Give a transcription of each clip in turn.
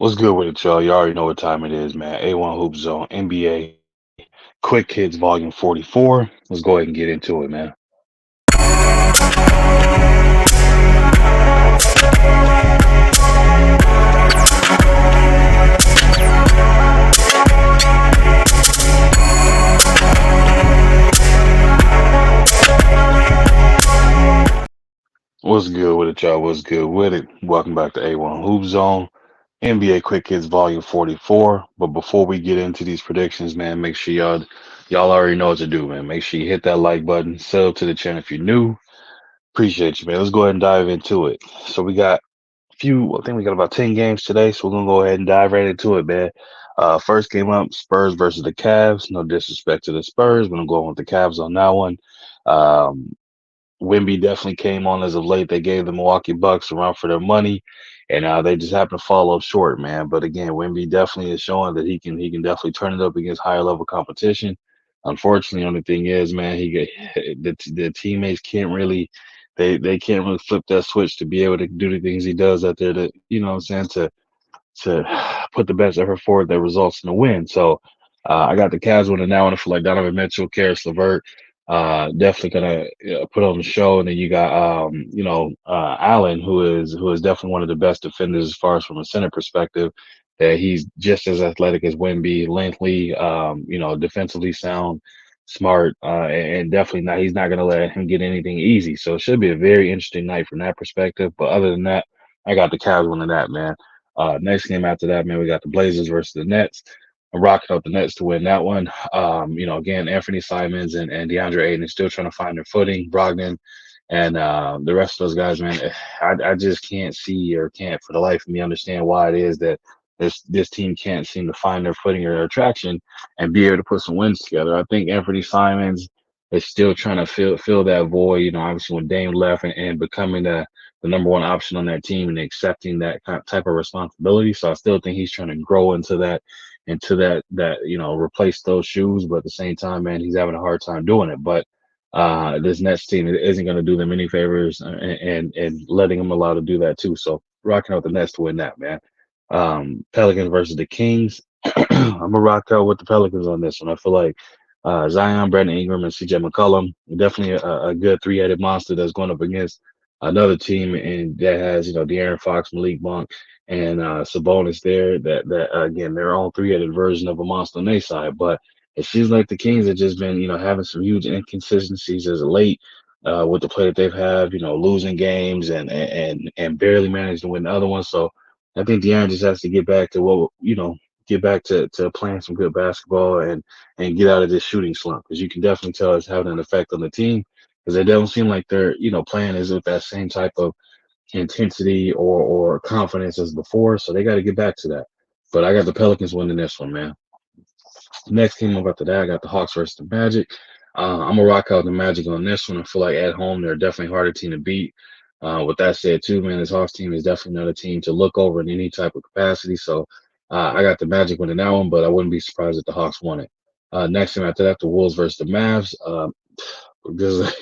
What's good with it, y'all? You already know what time it is, man. A1 Hoop Zone, NBA, Quick Hits, Volume 44. Let's go ahead and get into it, man. What's good with it, y'all? What's good with it? Welcome back to A1 Hoop Zone, NBA Quick Hits, Volume 44. But before we get into these predictions, man, make sure y'all already know what to do, man. Make sure you hit that like button, sub to the channel if you're new. Appreciate you, man. Let's go ahead and dive into it. So we got I think we got about 10 games today, so we're gonna go ahead and dive right into it, man. First game up, Spurs versus the Cavs. No disrespect to the Spurs, but I'm going with the Cavs on that one. Um, Wimby definitely came on as of late. They gave the Milwaukee Bucks a run for their money, and they just happened to fall up short, man. But again, Wimby definitely is showing that he can definitely turn it up against higher level competition. Unfortunately, only thing is, man, he get the teammates can't really they can't really flip that switch to be able to do the things he does out there to what I'm saying to put the best effort forward that results in a win. So I got the Cavs winning now, and I feel like Donovan Mitchell, Karis LeVert, definitely gonna put on the show. And then you got Allen, who is definitely one of the best defenders as far as from a center perspective. He's just as athletic as Wemby, lengthy, defensively sound, smart, and definitely not. He's not gonna let him get anything easy. So it should be a very interesting night from that perspective. But other than that, I got the Cavs winning that, man. Next game after that, man, we got the Blazers versus the Nets. I'm rocking out the Nets to win that one. Again, Anthony Simons and DeAndre Ayton is still trying to find their footing. Brogdon and the rest of those guys, man, I just can't see or can't for the life of me understand why it is that this team can't seem to find their footing or their traction and be able to put some wins together. I think Anthony Simons is still trying to fill that void. Obviously when Dame left and becoming the number one option on that team and accepting that kind of type of responsibility. So I still think he's trying to grow into that replace those shoes. But at the same time, man, he's having a hard time doing it. But this Nets team isn't going to do them any favors and letting them allow to do that too. So rocking out the Nets to win that, man. Pelicans versus the Kings. I'm gonna rock out with the Pelicans on this one. I feel like Zion, Brandon Ingram, and CJ McCollum definitely a good three-headed monster that's going up against another team and that has De'Aaron Fox, Malik Monk, and Sabonis there. That again, their own three-headed version of a monster on their side. But it seems like the Kings have just been having some huge inconsistencies as of late. With the play that they've had, losing games and barely managed to win the other ones. So I think De'Aaron just has to get back to get back to playing some good basketball and get out of this shooting slump because you can definitely tell it's having an effect on the team because they don't seem like they're playing as with that same type of intensity or confidence as before. So they got to get back to that. But I got the Pelicans winning this one, man. Next game up after that, I got the Hawks versus the Magic. I'm gonna rock out the Magic on this one. I feel like at home they're definitely harder team to beat. With that said, too, man, this Hawks team is definitely not a team to look over in any type of capacity. So I got the Magic winning that one, but I wouldn't be surprised if the Hawks won it. Next game after that, the Wolves versus the Mavs. This is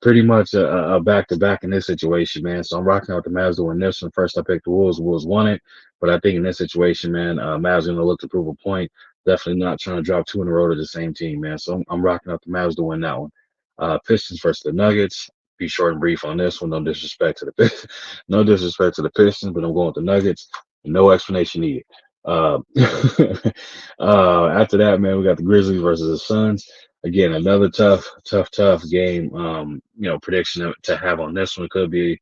pretty much a back-to-back in this situation, man. So I'm rocking out the Mavs to win this one. First, I picked the Wolves. The Wolves won it, but I think in this situation, man, Mavs going to look to prove a point. Definitely not trying to drop two in a row to the same team, man. So I'm rocking out the Mavs to win that one. Pistons versus the Nuggets. Be short and brief on this one. No disrespect to the no disrespect to the Pistons, but I'm going with the Nuggets. No explanation needed. Uh, after that, man, we got the Grizzlies versus the Suns. Again, another tough game. Prediction to have on this one could be,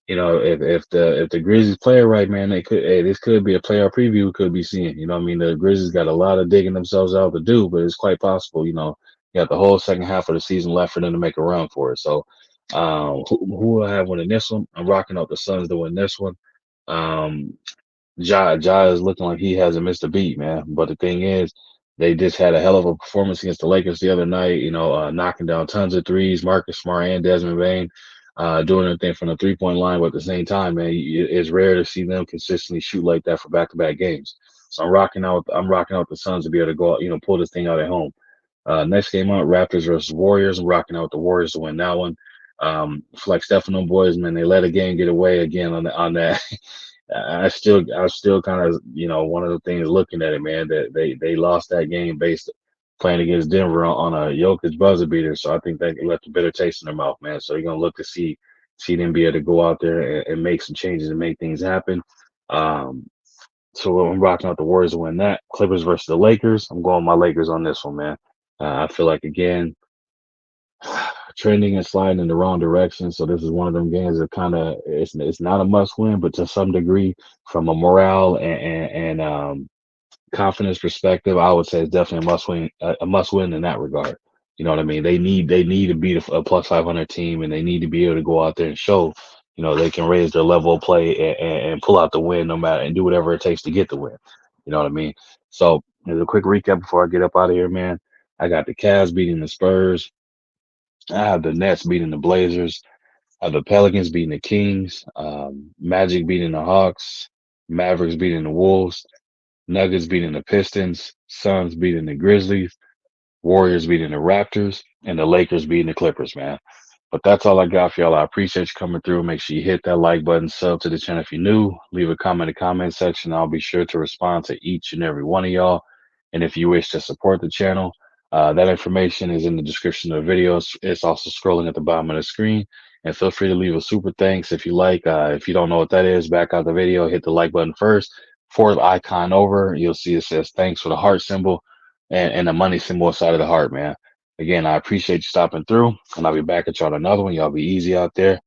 if the Grizzlies play it right, man, they could. Hey, this could be a playoff preview. We could be seeing. I mean, the Grizzlies got a lot of digging themselves out to do, but it's quite possible. You got the whole second half of the season left for them to make a run for it. So, who will I have winning this one? I'm rocking out the Suns to win this one. Um, Ja is looking like he hasn't missed a beat, man. But the thing is, they just had a hell of a performance against the Lakers the other night. Knocking down tons of threes. Marcus Smart and Desmond Bain, doing their thing from the 3-point line. But at the same time, man, it's rare to see them consistently shoot like that for back-to-back games. So I'm rocking out the Suns to be able to go out, pull this thing out at home. Next game up, Raptors versus Warriors. I'm rocking out the Warriors to win that one. For like Steph and them boys, man, they let a game get away again on that I still kind of, one of the things looking at it, man, that they lost that game based playing against Denver on a Jokic buzzer beater. So I think that left a bitter taste in their mouth, man. So you're gonna look to see them be able to go out there and make some changes and make things happen. Um, so I'm rocking out the Warriors to win that. Clippers versus the Lakers. I'm going my Lakers on this one, man. I feel like again trending and sliding in the wrong direction. So this is one of them games that kind of it's not a must win, but to some degree, from a morale and confidence perspective, I would say it's definitely a must win in that regard. You know what I mean? They need to beat a plus 500 team, and they need to be able to go out there and show, they can raise their level of play and pull out the win no matter and do whatever it takes to get the win. You know what I mean? So as a quick recap before I get up out of here, man, I got the Cavs beating the Spurs. I have the Nets beating the Blazers. I have the Pelicans beating the Kings. Magic beating the Hawks. Mavericks beating the Wolves. Nuggets beating the Pistons, Suns beating the Grizzlies, Warriors beating the Raptors, and the Lakers beating the Clippers, man. But that's all I got for y'all. I appreciate you coming through. Make sure you hit that like button, sub to the channel if you're new, leave a comment in the comment section. I'll be sure to respond to each and every one of y'all. And if you wish to support the channel, that information is in the description of the video. It's also scrolling at the bottom of the screen. And feel free to leave a super thanks if you like. If you don't know what that is, back out the video, hit the like button first. Fourth icon over, you'll see it says thanks for the heart symbol and the money symbol inside of the heart, man. Again, I appreciate you stopping through, and I'll be back at y'all on another one. Y'all be easy out there.